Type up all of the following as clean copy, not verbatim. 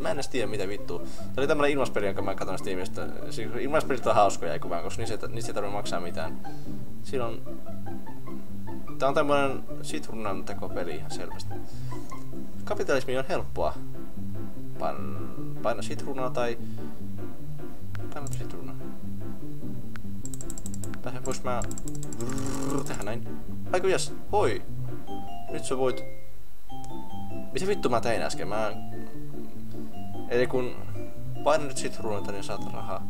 mä en edes tiedä mitä vittua. Tää oli tämmönen ilmaspeli, jonka mä katson Steamista. Ilmaspelit on hauskoja eikuvään, koska niistä ei tarvitse maksaa mitään. Siinä on... Tää on tämmönen sitruunan tekopeli ihan selvästi. Kapitalismi on helppoa. Paina sitruunaa tai... Paina sitruunaa. Tähän vois mä... tehdä näin. Aiku jes, hoi! Nyt sä voit... Mitä vittu mä tein äsken? Eli kun painat nyt sitruunata, niin saat rahaa.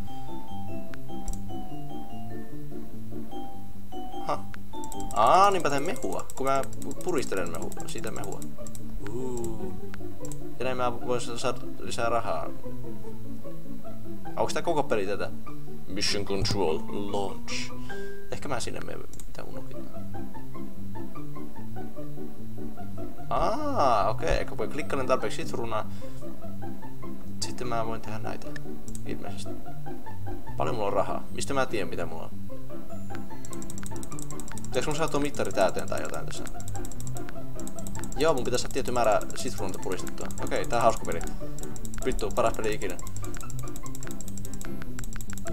Niinpä teen mehua. Kun mä puristelen siitä mehua. Ja näin mä voin saada lisää rahaa. Onks tää koko peli tätä? Mission Control Launch. Ehkä mä sinne menen, mitä unohdin. Okei. Kun voi klikkailla tarpeeksi sitruunaa, sitten mä voin tehdä näitä. Ilmeisesti. Paljon mulla on rahaa. Mistä mä tiedän mitä mulla on? Pitäisikö mun saada tuo mittari täyteen tai jotain tässä? Joo, mun pitäisi saada tietty määrä sitruunata puristettua. Okei, tää on hauska peli. Vittu, paras peli ikinä.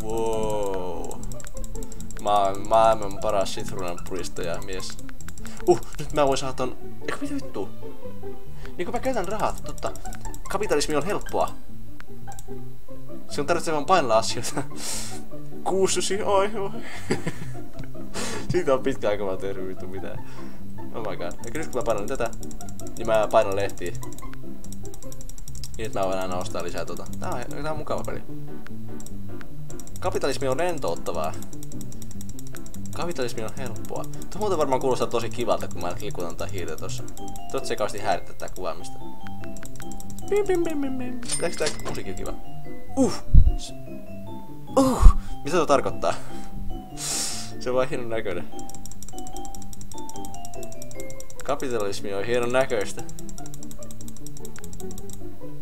Wow. Maailman paras sitruunan puristaja mies. Nyt mä voin saada ton... Eikö mitä vittu? Niin kun mä käytän rahat, totta. Kapitalismi on helppoa. Sinun tarvitsee vaan painella asioita. Kuususi, oi. Siitä on pitkä aika vaan tehnyt vittu mitään. Oh my god. Eikä nyt kun mä painan tätä, niin mä painan lehtiä. Niin että mä voin aina ostaa lisää tota. Tää on mukava peli. Kapitalismi on rentouttavaa. Kapitalismi on helppoa. Tuo muuten varmaan kuulostaa tosi kivalta, kun mä klikutan tää hiiltä tossa. Totta sekavasti häirittää tää kuvaamista. Pitääkö tää musiikki kiva? Mitä tuo tarkoittaa? Se on vaan hienon näköinen. Kapitalismi on hienon näköistä.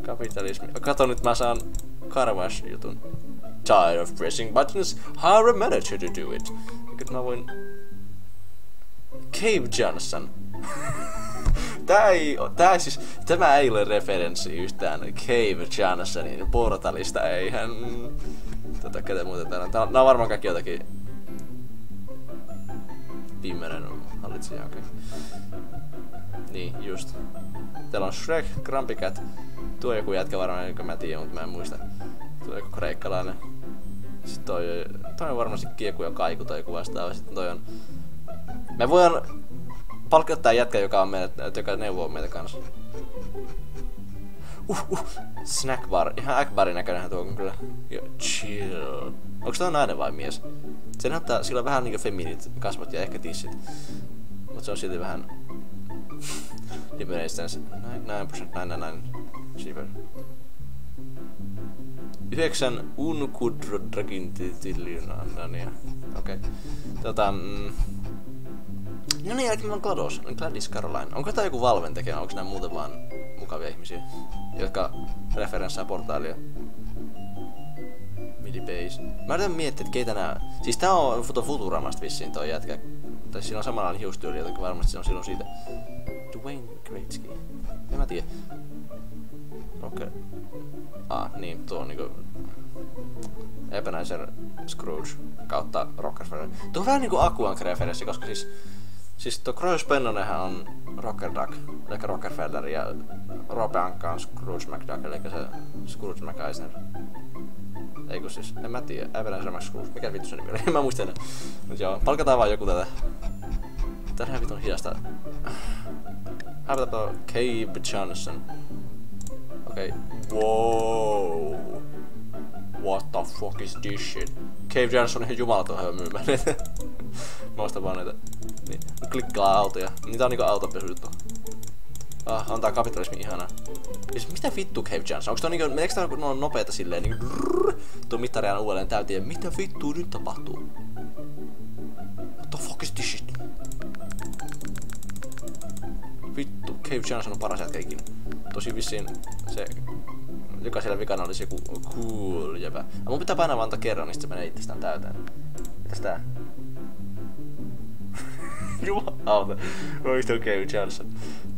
Kapitalismi. Kato nyt mä saan Carwash jutun. Tired of pressing buttons, hire a manager to do it. Nyt mä voin... Cave Johnson. Tämä ei ole referenssi yhtään Cave Johnsonin portalista, eihän... Ketä muuta täällä on. Nää on varmaan kaikki jotakin... Viimeinen hallitsija, okei. Niin, just. Täällä on Shrek, Grumpy Cat. Tuo on joku jätkä varmaan, jonka mä tiedän, mutta mä en muista. Tuo on joku kreikkalainen. Sitten toi on varmasti Kieku ja Kaiku tai joku vastaava. Sitten toi on... Me voidaan palkata tää jätkä, joka neuvoo meitä kanssa. Snack bar. Ihan Akbarin näköinenhän tuo on kyllä. Chill. Onks tää nainen vai mies? Se näyttää, sillä on vähän niinku feminit kasvot ja ehkä tissit. Mut se on silti vähän... Liberation 9%, cheaper. 9 unkudrodragintitilliona. Okei. No niin, jälkeen on Gladys Caroline. Onko tää joku Valven tekijä? Onko nää muuten vaan mukavia ihmisiä, jotka referenssaa portaalia? Midibase. Mä yritän miettiä, että keitä nää... Siis tää on Futuramasta vissiin toi jätkä. Tai siinä on samanlainen hiustyyli, joten varmasti se on silloin siitä. Dwayne Gretzky. En mä tiedä. Rocker... niin, tuo on niinku... Ebenezer Scrooge kautta Rockefeller. Tuo on vähän niinku Aquank-referenssi, koska siis tuo Cross Pennonenhän on Rocker Duck, eli Rockefeller, ja Rope Ankka on Scrooge McDuck, eli se Scrooge McEisner. Eiku siis, en mä tiedä, Ebenezer Scrooge, mikä vittu se nimi oli, en mä muista enää. Mut joo, palkataan vaan joku tätä. Tänään vitun hidasta. Häpätäpä Cave Johnson. Okei. Wow. What the fuck is this shit? Cave Johnson on ihan jumalaton hyvä myymään näitä. Mä ostan vaan näitä. Niin, klikkaa autoja. Niitä on niinku autopesujuttu. On tää kapitalismi ihanaa. Siis mitä vittu Cave Johnson? Onks tää niinku, meneekö tää nopeeta silleen niinku tuo mittari aina uudelleen täytiin? Mitä vittu nyt tapahtuu? What the fuck is this shit? Vittu, Cave Johnson on paras jätkä ikinä. Tosi vissiin se... Joka siellä vikana olisi joku cool jäpä. Mun pitää painaa vaan kerran, niin se menee itsestään täyteen. Mitäs tää? Jumalauta. Oiks tuo Cave Johnson?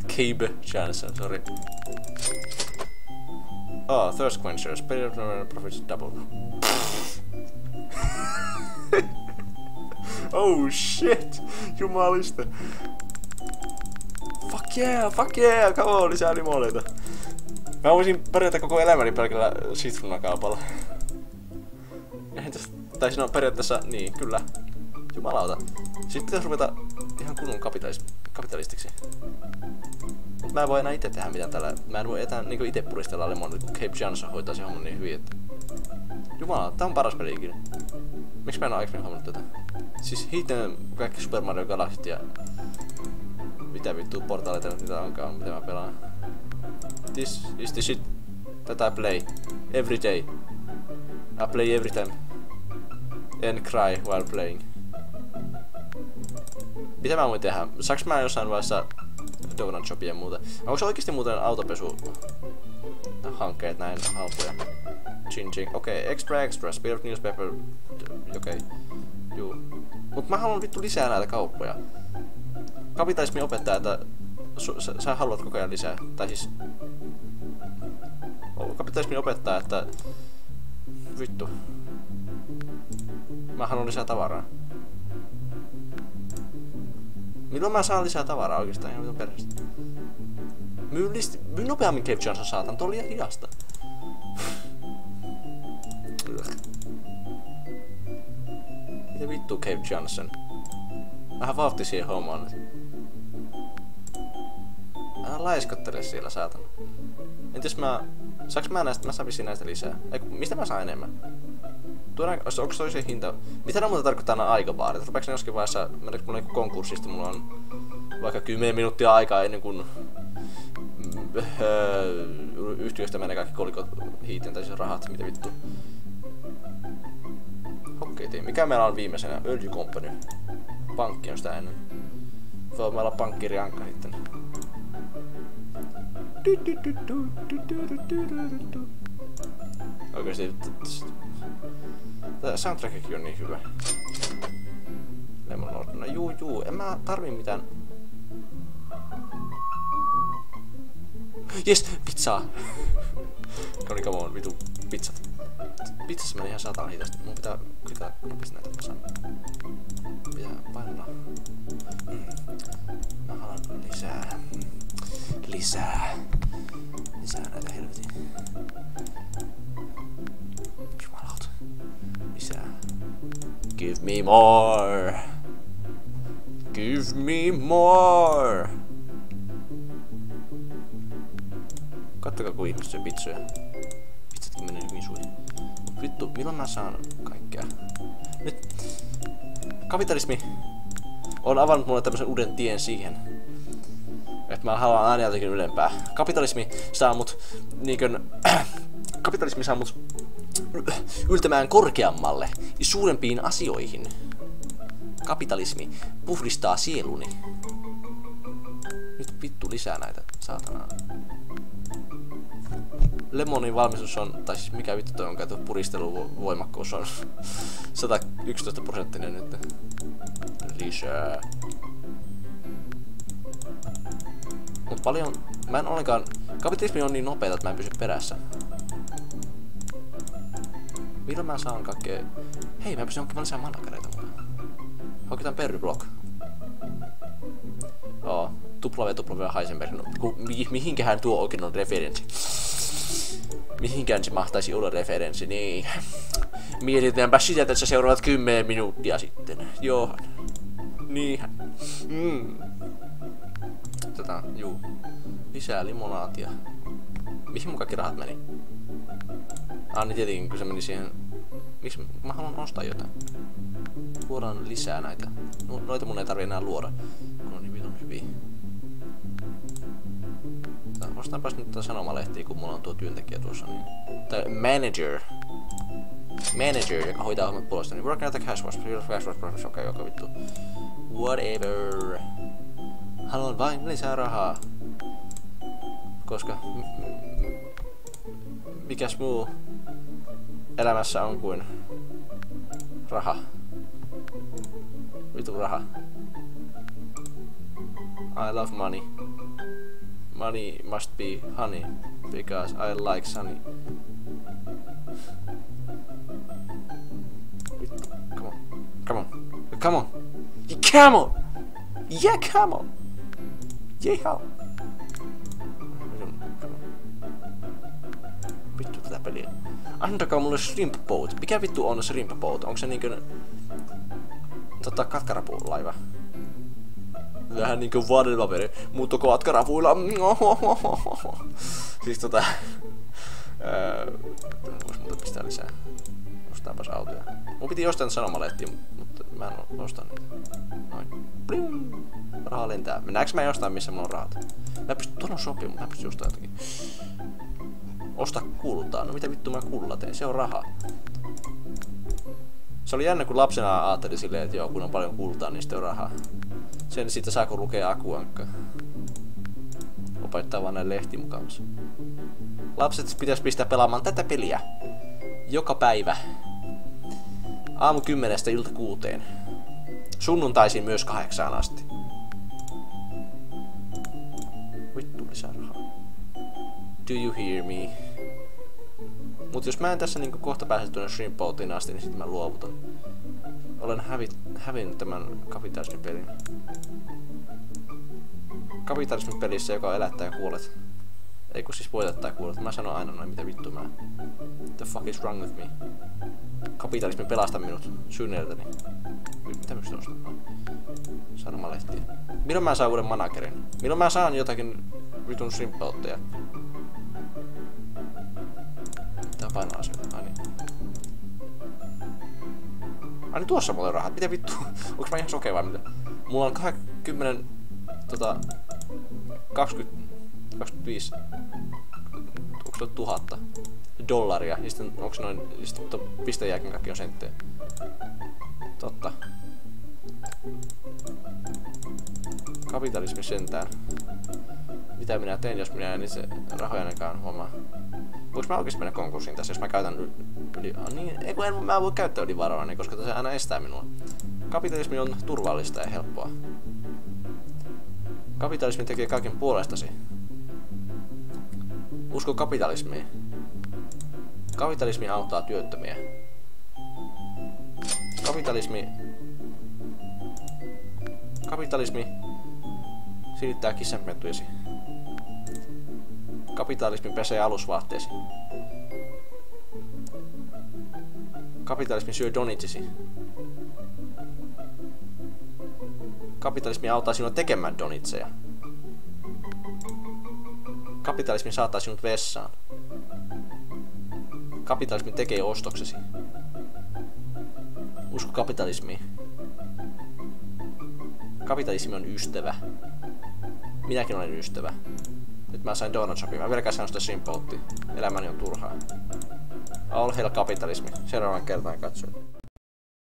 Cave Johnson, sorry. thirst quencher. Spirit profits double. Oh shit! Jumalista. Fuck yeah, come on, lisää limoleita. Mä voisin pärjätä koko elämäni pelkällä sitrunakaupalla. Tai siinä on periaatteessa, niin kyllä. Jumalauta. Sitten pitäis ruveta ihan kunnon kapitalistiksi. Mut mä en voi enää ite tehdä mitään tällä. Mä en voi niinku ite puristella lemonit, kun Cape Johnson hoitaa sen homman niin hyvin, että... Jumala, tää on paras peli ikinä. Miks mä en oo aikaisemmin huomannut tätä? Siis hiitten kaikki Super Mario Galaxyt ja... Mitä vittua portaaleita nyt niitä onkaan, mitä mä pelaan. This is the shit that I play every day. I play every time. And cry while playing. Mitä mä voin tehdä? Saaks mä jossain vaiheessa Donut Shopia ja muuta? Onko se oikeesti muuten autopesu hankkeet näin halpoja? Ching. Okei, extra, Speed of Newspaper. Okei. Juu. Mut mä haluan vittu lisää näitä kauppoja. Kapitalismi opettaa, että sä haluat koko ajan lisää. Tai siis... Kapitalismi opettaa, että... Vittu. Mä haluan lisää tavaraa. Milloin mä saan lisää tavaraa oikeastaan ihan mitun perheestä? Myy nopeammin Cape Johnson, saatan, tuo oli liian hidasta. Mitä vittu Cape Johnson? Vähän vauhti siihen hommaan nyt. Älä laiskottele siellä, saatan. Entäs saaks mä näistä, mä saan vissiin näistä lisää? Eiku, mistä mä saan enemmän? Onks toi se hinta? Mitä nämä muuta tarkoittaa nämä aikabaarit? Rupeeks ne joskin vaiheessa, meneekö mulla niinku konkurssista, mulla on vaikka 10 minuuttia aikaa ennen kuin yhtiöstä menee kaikki kolikot hiiteen tai siis rahat, mitä vittu. Okei, mikä meillä on viimeisenä? Öljy Company. Pankki on sitä ennen. Voi meillä olla pankkiri Ankka sitten. Oikeesti tää soundtrackikin on niin hyvä. Lemon Lord. No juu, en mä tarvii mitään. Jes, pizzaa! Noni, come on, vitu pizzat. Pizzassa meni ihan satana hitaasti. Mun pitää klikata nopeasti näitä, että mä saan. Pitää painaa. Mä haluan lisää näitä helvetin. Jumalauta. Lisää. Give me more. Give me more. Kattokaa kun ihmiset syö pizzoja. Pizzatkin menee hyvin suihin. Vittu, milloin mä saan kaikkea? Nyt kapitalismi on avannut mulle tämmösen uuden tien siihen. Että mä haluan aina jotenkin ylempää. Kapitalismi saa mut niinkön... Kapitalismi saa mut yltämään korkeammalle ja suurempiin asioihin. Kapitalismi puhdistaa sieluni. Nyt vittu lisää näitä, saatanaa. Lemonin valmistus on, tai siis mikä vittu toi on käyty, puristeluvoimakkuus on 111% nyt. Lisää. Mut paljon, mä en ollenkaan, kapitalismi on niin nopeeta, että mä en pysy perässä. Milloin mä saan kaikkea, hei mä pysyn hankkimaan lisää manakareita mukaan. Hankitaan Perryblock. Oo, W Heisenberg, no, mihinkähän tuo oikein on referenssi? Mihinkään se mahtaisi olla referenssi, niin. Mietitäänpä sitä tässä seuraavat 10 minuuttia sitten. Joo. Niinhän. Juu. Lisää limonaatia. Mihin mun kaikki rahat meni? Niin tietenkin kun se meni siihen... Miksi mä haluan ostaa jotain? Luodaan lisää näitä. Noita mun ei tarvii enää luoda. Kun on niin vitun hyviä. Ostaanpas nyt sanomalehtiä, kun mulla on tuo työntekijä tuossa, niin... Tai manager, joka hoitaa hommat puolesta, niin working at the cash wash, okei, vittu. Whatever. Haluan vain lisää rahaa. Koska... Mikäs muu elämässä on kuin... raha. Vitu raha. I love money. Money must be honey. Because I like sunny. Vittu. Come on. Come on. Come on. Come on. Yeah, come on. Yeah. Vittu tätä peliä. Antakaa mulle shrimp boat. Mikä vittu on shrimp boat? Onko se niinkö katkarapulaiva? Vähän niinkö vadelpaperi. Muuttoko katkarapuilla? Siis vois muuta pistää lisää. Ostaapas autoja. Mun piti ostaa sanomalehtiä, mutta mä en osta niitä. Noin. Bling. Raha lentää. Mennäänkö mä jostain missä mulla on rahat? Mä pystyn tuolla sopimaan, mä pystyn jostain jotakin. Osta kultaa. No mitä vittu mä kulla teen? Se on raha. Se oli jännä kun lapsena ajattelin silleen, että joo kun on paljon kultaa niin sitten on rahaa. Sen siitä saa kun lukee Akuankka. Opettaa vaan näin lehti mukavassa. Lapset pitäisi pistää pelaamaan tätä peliä. Joka päivä. Aamu 10 ilta 6. Sunnuntaisin myös 8 asti. Vittu lisää rahaa. Do you hear me? Mut jos mä en tässä niinku kohta pääse tuonne shrimp boatiin asti, niin sit mä luovutan. Olen hävinnyt tämän kapitalismin pelin. Kapitalismin pelissä, joka elättää ja kuolet. Ei kun siis voitat tai kuolet. Mä sanon aina noin, mitä vittu mä. The fuck is wrong with me? Kapitalismi pelasta minut synneiltäni. Mitä mä pystyn ostamaan? Sanomalehtiä. Milloin mä saan uuden managerin? Milloin mä saan jotakin vitun shrimp boatteja? Tää painaa asioita. Ai niin. Ai niin tuossa mulla on rahat. Mitä vittu? Onks mä ihan sokea vai mitä? Mulla on 20... 25... Onks se 1000 dollaria? Ja sitten onks noin... Sitten pisteen jälkeen kaikki on senttejä. Totta. Kapitalismi sentään. Mitä minä teen, jos minä en itse rahoja ainakaan huomaa? Voinko mä oikeesti mennä konkurssiin tässä, jos mä käytän yli... Niin, ei kun mä voi käyttää ylivaroani, koska se aina estää minua. Kapitalismi on turvallista ja helppoa. Kapitalismi tekee kaiken puolestasi. Usko kapitalismiin. Kapitalismi auttaa työttömiä. Kapitalismi silittää kissanpettujesi. Kapitalismi pesee alusvaatteesi. Kapitalismi syö donitsisi. Kapitalismi auttaa sinua tekemään donitseja. Kapitalismi saattaa sinut vessaan. Kapitalismi tekee ostoksesi. Usko kapitalismiin. Kapitalismi on ystävä. Minäkin olen ystävä. Nyt mä sain Donut Shopin. Mä vieläkään sain sitä shrimp boattia. Elämäni on turhaa. All hell kapitalismi. Seuraavan kertaan katsoin.